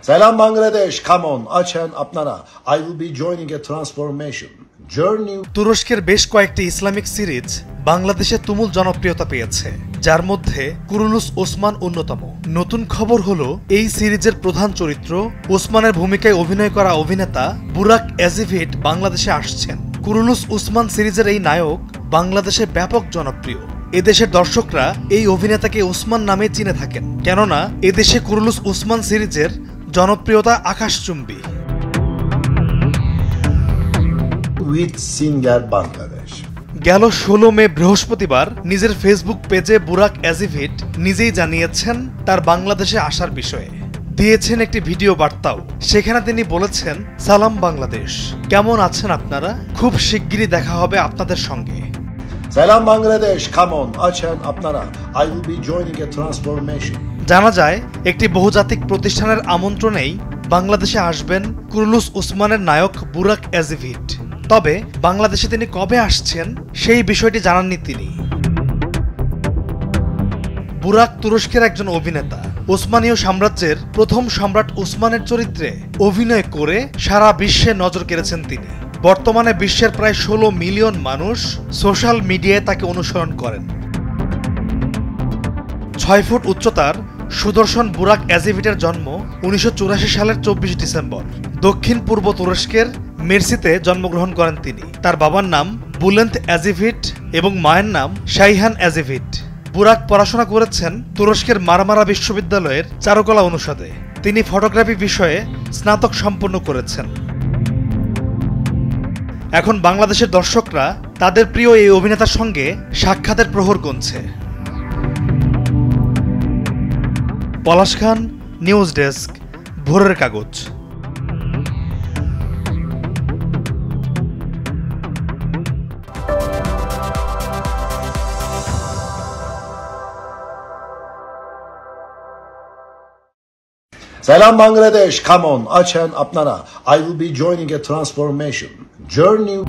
Salam Bangladesh, come on, আছেন আপনারা. I will be joining a transformation journey. তুরস্কের বেশ কয়েকটি ইসলামিক সিরিজ বাংলাদেশে তুমুল জনপ্রিয়তা পেয়েছে, যার মধ্যে কুরুলুস ওসমান অন্যতম। নতুন খবর হলো এই সিরিজের প্রধান চরিত্র ওসমানের ভূমিকায় অভিনয় করা অভিনেতা বুরাক এজিভিট বাংলাদেশে আসছেন। কুরুলুস ওসমান সিরিজের এই নায়ক বাংলাদেশে ব্যাপক জনপ্রিয়। এদেশের দর্শকরা এই অভিনেতাকে ওসমান নামে চিনে থাকেন, কেননা এদেশে কুরুলুস ওসমান সিরিজের জনপ্রিয়তা আকাশচুম্বী। With singer Bangladesh. গেল 16 মে বৃহস্পতিবার নিজের ফেসবুক পেজে বুরাক এজিভিট নিজেই জানিয়েছেন তার বাংলাদেশে আসার বিষয়ে। দিয়েছেন একটি ভিডিও বার্তাও। সেখানে তিনি বলেছেন, সালাম বাংলাদেশ, কেমন আছেন আপনারা? খুব শিগগিরই দেখা হবে আপনাদের সঙ্গে। Salam Bangladesh, come on, আছেন আপনারা. I will be joining a transformation. জানা যায় একটি বহুজাতিক প্রতিষ্ঠানের আমন্ত্রণেই বাংলাদেশে আসবেন কুরুলুস ওসমানের নায়ক বুরাক এজিভিট। তবে বাংলাদেশে তিনি কবে আসছেন সেই বিষয়টি জানাননি তিনি। বুরাক তুরস্কের একজন অভিনেতা। ওসমানীয় সাম্রাজ্যের প্রথম সম্রাট ওসমানের চরিত্রে অভিনয় করে সারা বিশ্বে নজর কেড়েছেন তিনি। বর্তমানে বিশ্বের প্রায় 16 মিলিয়ন মানুষ সোশ্যাল মিডিয়ায় তাকে অনুসরণ করেন। 6 ফুট উচ্চতার সুদর্শন বুরাক এজিভিটের জন্ম 1984 সালের 24 ডিসেম্বর দক্ষিণ পূর্ব তুরস্কের মেরসিতে জন্মগ্রহণ করেন তিনি। তার বাবার নাম বুলেন্ট এজিভিট এবং মায়ের নাম শাইহান এজিভিট। বুরাক পড়াশোনা করেছেন তুরস্কের মারমারা বিশ্ববিদ্যালয়ের চারুকলা অনুষদে। তিনি ফটোগ্রাফি বিষয়ে স্নাতক সম্পন্ন করেছেন। এখন বাংলাদেশের দর্শকরা তাদের প্রিয় এই অভিনেতার সঙ্গে সাক্ষাতের প্রহর গুনছে। পলাশ খান, নিউজ ডেস্ক, ভোরের কাগজ। Salam Bangladesh, come on, আছেন আপনারা. I will be joining a transformation journey.